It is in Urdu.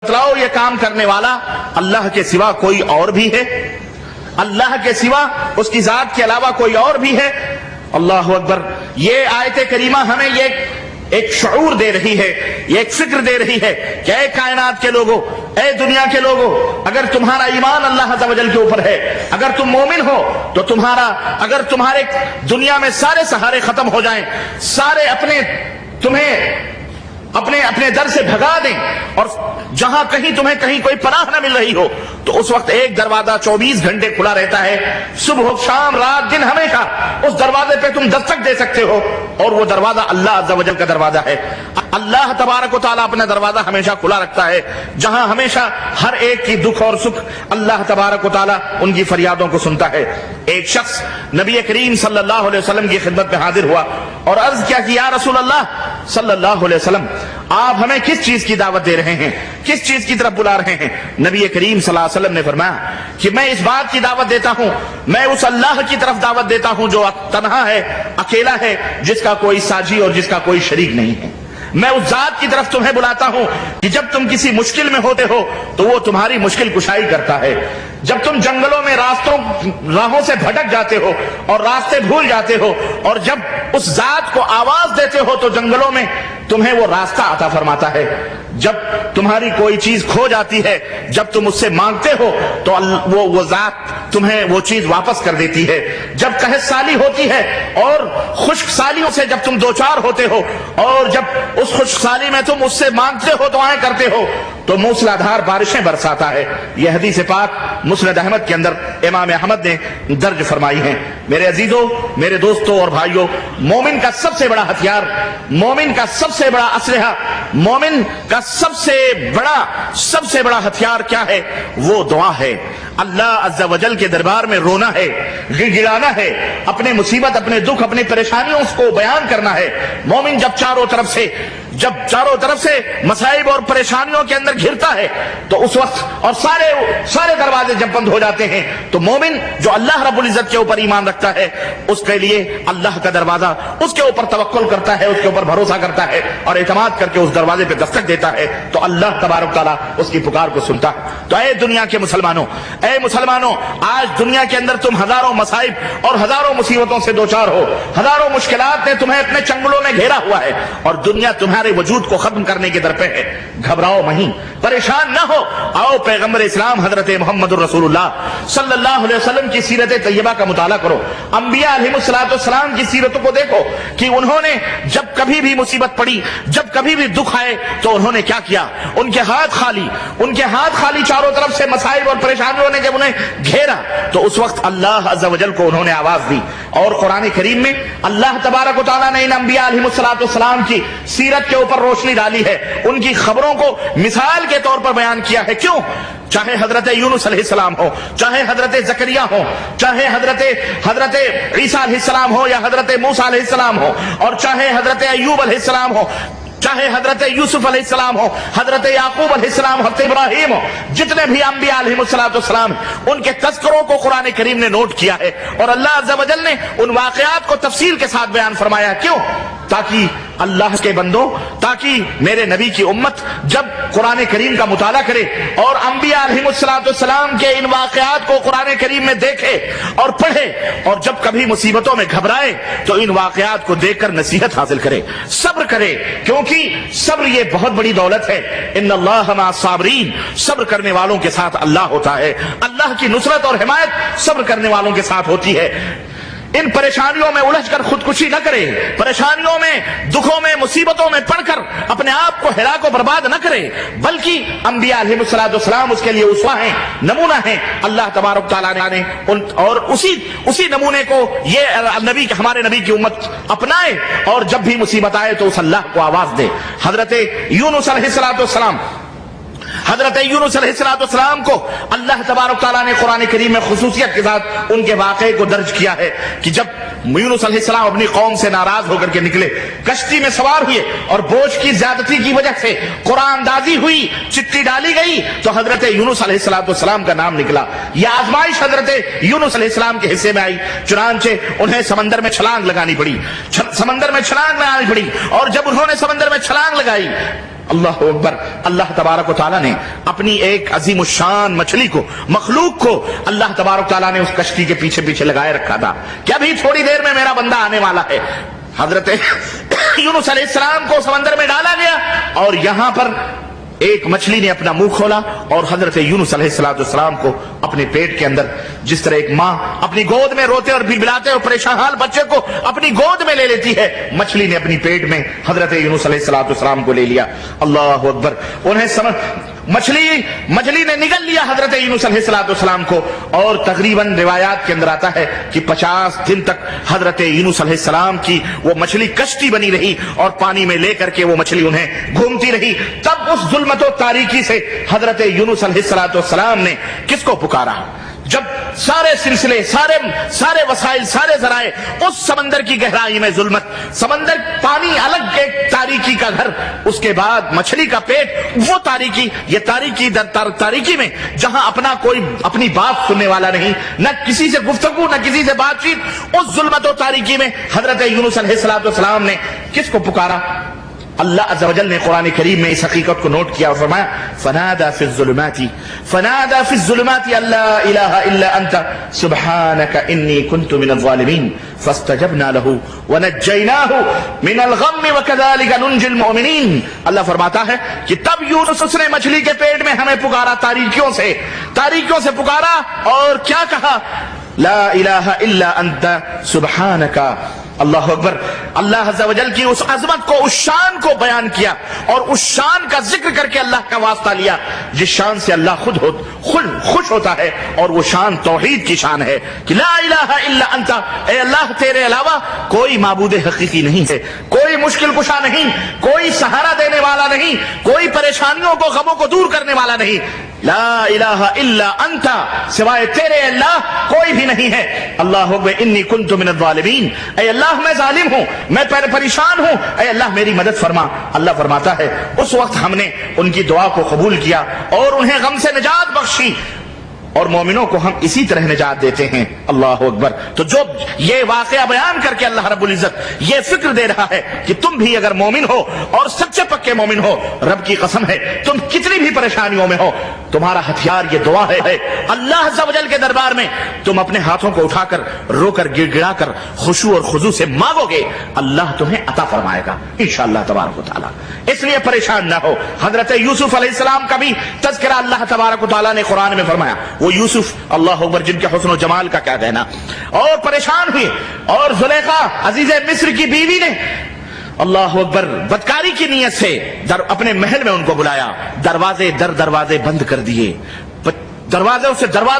بتلاؤ یہ کام کرنے والا اللہ کے سوا کوئی اور بھی ہے؟ اللہ کے سوا اس کی ذات کے علاوہ کوئی اور بھی ہے؟ اللہ اکبر۔ یہ آیت کریمہ ہمیں یہ ایک شعور دے رہی ہے، یہ ایک فکر دے رہی ہے کہ اے کائنات کے لوگوں، اے دنیا کے لوگوں، اگر تمہارا ایمان اللہ عز و جل کے اوپر ہے، اگر تم مومن ہو تو اگر تمہارے دنیا میں سارے سہارے ختم ہو جائیں، سارے تمہیں اپنے در سے بھگا دیں، اور جہاں تمہیں کہیں کوئی پناہ نہ مل رہی ہو، تو اس وقت ایک دروازہ 24 گھنٹے کھلا رہتا ہے، صبح شام رات دن ہمیشہ اس دروازے پہ تم دستک دے سکتے ہو، اور وہ دروازہ اللہ عز و جل کا دروازہ ہے۔ اللہ تبارک و تعالیٰ اپنا دروازہ ہمیشہ کھلا رکھتا ہے، جہاں ہمیشہ ہر ایک کی دکھ اور سکھ اللہ تبارک و تعالیٰ ان کی فریادوں کو سنتا ہے۔ ایک شخص نبی کریم صلی اللہ علیہ وسلم کی خدمت میں حاضر ہوا اور عرض کیا کہ یا رسول اللہ صلی اللہ علیہ وسلم، آپ ہمیں کس چیز کی دعوت دے رہے ہیں، کس چیز کی طرف بلا رہے ہیں؟ نبی کریم صلی اللہ علیہ وسلم نے فرمایا کہ میں اس بات کی دعوت دیتا ہوں، میں اس اللہ کی طرف دعوت دیتا ہوں جو تنہا ہے، اکیلا ہے، جس کا کوئی ساجی اور جس کا کوئی شریک نہیں ہے۔ میں اس ذات کی طرف تمہیں بلاتا ہوں کہ جب تم کسی مشکل میں ہوتے ہو تو وہ تمہاری مشکل کشائی کرتا ہے، جب تم جنگلوں میں راہوں سے بھٹک جاتے ہو اور راستے بھول جاتے ہو، اور جب اس ذات کو آواز دیتے ہو تو جنگلوں میں تمہیں وہ راستہ عطا فرماتا ہے، جب تمہاری کوئی چیز کھو جاتی ہے، جب تم اس سے مانگتے ہو تو وہ ذات تمہیں وہ چیز واپس کر دیتی ہے، جب قحط سالی ہوتی ہے اور خشک سالیوں سے جب تم دوچار ہوتے ہو، اور جب اس خشک سالی میں تم اس سے مانگتے ہو، دعائیں کرتے ہو، تو موسلادھار بارشیں برساتا ہے۔ یہ حدیث پاک مسند احمد کے اندر امام احمد نے درج فرمائی ہیں۔ میرے عزیزوں، میرے دوستوں اور بھائیوں، مومن کا سب سے بڑا ہتھیار، مومن کا سب سے بڑا اسلحہ، مومن کا سب سے بڑا ہتھیار کیا ہے؟ وہ دعا ہے۔ اللہ عز و جل کے دربار میں رونا ہے، گڑگڑانا ہے، اپنے مصیبت، اپنے دکھ، اپنی پریشانیوں کو بیان کرنا ہے۔ مومن جب چاروں طرف سے مصائب اور پریشانیوں کے اندر گھرتا ہے تو اس وقت، اور سارے دروازے جب بند ہو جاتے ہیں، تو مومن جو اللہ رب العزت کے اوپر ایمان رکھتا ہے، اس کے لیے اللہ کا دروازہ، اس کے اوپر توکل کرتا ہے، اس کے اوپر بھروسہ کرتا ہے اور اعتماد کر کے اس دروازے پہ دستک دیتا ہے، تو اللہ تبارک تعالیٰ اس کی پکار کو سنتا ہے۔ تو اے دنیا کے مسلمانوں، آج دنیا کے اندر تم ہزاروں مصائب اور ہزاروں مصیبتوں سے دوچار ہو، ہزاروں مشکلات نے تمہیں اپنے چنگلوں میں گھیرا ہوا ہے، اور دنیا تمہارے وجود کو ختم کرنے کے در پہ ہے۔ گھبراؤ نہیں، پریشان نہ ہو، آؤ پیغمبر اسلام حضرت محمد الرسول اللہ صلی اللہ علیہ وسلم کی سیرت طیبہ کا مطالعہ کرو، انبیاء علیہ السلام کی سیرتوں کو دیکھو کہ انہوں نے جب کبھی بھی مصیبت پڑی، جب کبھی بھی دکھ آئے تو انہوں نے کیا کیا؟ ان کے ہاتھ خالی چاروں طرف سے مصائب اور پریشانیوں نے جب انہیں گھیرا تو اس وقت اللہ عز و جل کو انہوں نے آواز دی، اور قرآن کریم میں اللہ تبارک و تعالیٰ نے ان انبیاء علیہ السلام کی سیرت کے اوپر روشنی ڈالی ہے، ان کی خبروں کو مثال کے طور پر بیان کیا ہے۔ کیوں؟ چاہے حضرت یونس علیہ السلام ہو، چاہے حضرت زکریا ہو، چاہے حضرت عیسیٰ علیہ السلام ہو، یا حضرت موسیٰ علیہ السلام ہو، اور چاہے حضرت ایوب علیہ السلام ہو، چاہے حضرت یوسف علیہ السلام ہو، حضرت یعقوب علیہ السلام، حضرت ابراہیم ہو، جتنے بھی انبیاء علیہ السلام، ان کے تذکروں کو قرآن کریم نے نوٹ کیا ہے، اور اللہ عز و جل نے ان واقعات کو تفصیل کے ساتھ بیان فرمایا۔ کیوں؟ تاکہ اللہ کے بندوں، تاکہ میرے نبی کی امت جب قرآن کریم کا مطالعہ کرے اور انبیاء علیہ السلام کے ان واقعات کو قرآن کریم میں دیکھے اور پڑھے، اور جب کبھی مصیبتوں میں گھبرائے تو ان واقعات کو دیکھ کر نصیحت حاصل کرے، صبر کرے، کیونکہ صبر یہ بہت بڑی دولت ہے۔ ان اللہ مع الصابرین، صبر کرنے والوں کے ساتھ اللہ ہوتا ہے، اللہ کی نصرت اور حمایت صبر کرنے والوں کے ساتھ ہوتی ہے۔ ان پریشانیوں میں الجھ کر خودکشی نہ کرے، پریشانیوں میں، دکھوں میں، مصیبتوں میں پڑ کر اپنے آپ کو ہلاک و برباد نہ کرے، بلکہ انبیاء علیہ السلام اس کے لیے اسوہ ہیں، نمونہ ہیں۔ اللہ تبارک تعالیٰ نے اور اسی نمونے کو یہ ہمارے نبی کی امت اپنائے، اور جب بھی مصیبت آئے تو اس اللہ کو آواز دے۔ حضرت یونس علیہ السلام کو اللہ تبارک تعالیٰ نے قرآن کریم میں خصوصیت کے ساتھ ان کے واقعے کو درج کیا ہے کہ جب یونس علیہ السلام اپنی قوم سے ناراض ہو کر کے نکلے، کشتی میں سوار ہوئے، اور بوجھ کی زیادتی کی وجہ سے قرآن اندازی ہوئی، چٹھی ڈالی گئی تو حضرت یونس علیہ السلام کا نام نکلا۔ یہ آزمائش حضرت یونس علیہ السلام کے حصے میں آئی، چنانچہ انہیں سمندر میں چھلانگ لگانی پڑی، اور جب انہوں نے سمندر میں چھلانگ لگائی اللہ اکبر. اللہ تبارک و تعالیٰ نے اپنی ایک عظیم الشان مچھلی کو, مخلوق کو اللہ تبارک و تعالیٰ نے اس کشتی کے پیچھے پیچھے لگائے رکھا تھا کہ ابھی تھوڑی دیر میں میرا بندہ آنے والا ہے. حضرت یونس علیہ السلام کو سمندر میں ڈالا گیا اور یہاں پر ایک مچھلی نے اپنا منہ کھولا اور حضرت یونس علیہ السلام کو اپنے پیٹ کے اندر, جس طرح ایک ماں اپنی گود میں روتے اور بلبلاتے اور پریشان حال بچے کو اپنی گود میں لے لیتی ہے, مچھلی نے اپنی پیٹ میں حضرت یونس علیہ السلام کو لے لیا. اللہ اکبر. انہیں مچھلی نے نگل لیا حضرت یونس علیہ السلام کو, اور تقریباً روایات کے اندر آتا ہے کہ 50 دن تک حضرت یونس علیہ السلام کی وہ مچھلی کشتی بنی رہی اور پانی میں لے کر کے وہ مچھلی انہیں گھومتی رہی. تب اس ظلمت و تاریکی سے حضرت یونس علیہ السلام نے کس کو پکارا؟ جب سارے سلسلے, سارے وسائل, سارے ذرائع اس سمندر کی گہرائی میں ظلمت, سمندر پانی الگ ایک تاریکی کا گھر, اس کے بعد مچھلی کا پیٹ وہ تاریکی, یہ تاریکی میں جہاں کوئی اپنی بات سننے والا نہیں, نہ کسی سے گفتگو نہ کسی سے بات چیت, اس ظلمت و تاریکی میں حضرت یونس علیہ السلام نے کس کو پکارا؟ اللہ عز و جل نے قرآن کریم میں اس حقیقت کو نوٹ کیا اور فرمایا فنادى في الظلمات لا الہ الا انت سبحانك انی كنت من الظالمین فاستجبنا له ونجیناه من الغم وكذلك ننجی المؤمنین. اللہ فرماتا ہے کہ تب یونس نے مچھلی کے پیٹ میں ہمیں پکارا, تاریکیوں سے پکارا, اور کیا کہا؟ لا الہ الا انت سبحانك. اللہ اکبر. اللہ عز و جل کی اس عظمت کو, اس شان کو بیان کیا اور اس شان کا ذکر کر کے اللہ کا واسطہ لیا جس شان سے اللہ خود خوش ہوتا ہے, اور وہ شان توحید کی شان ہے کہ لا الہ الا انت, اے اللہ تیرے علاوہ کوئی معبود حقیقی نہیں ہے, کوئی مشکل کشا نہیں, کوئی سہارا دینے والا نہیں, کوئی پریشانیوں کو, غموں کو دور کرنے والا نہیں. لا الہ الا انت, سوائے تیرے اللہ کوئی بھی نہیں ہے. اللہ اکبر. انی کنت من الظالمین, اے اللہ میں ظالم ہوں, میں پریشان ہوں, اے اللہ میری مدد فرما. اللہ فرماتا ہے اس وقت ہم نے ان کی دعا کو قبول کیا اور انہیں غم سے نجات بخشی, اور مومنوں کو ہم اسی طرح نجات دیتے ہیں. اللہ اکبر. تو جو یہ واقعہ بیان کر کے اللہ رب العزت یہ فکر دے رہا ہے کہ تم بھی اگر مومن ہو اور سچے پکے مومن ہو, رب کی قسم ہے تم کتنی بھی پریشانیوں میں ہو, تمہارا ہتھیار یہ دعا ہے. اللہ عز و جل کے دربار میں تم اپنے ہاتھوں کو اٹھا کر, رو کر, گڑ گڑا کر, خشوع اور خضوع سے مانگو گے, اللہ تمہیں عطا فرمائے گا انشاءاللہ تبارک و تعالی. اس لیے پریشان نہ ہو. حضرت یوسف علیہ السلام کا بھی تذکرہ اللہ تبارک و تعالی نے قرآن میں فرمایا. وہ یوسف, اللہ اکبر, جن کے حسن و جمال کا کیا کہنا, اور پریشان ہوئے, اور زلیخا عزیز مصر کی بیوی نے اللہ اکبر بدکاری کی نیت سے اپنے محل میں ان کو بلایا, دروازے بند کر دیے, دروازے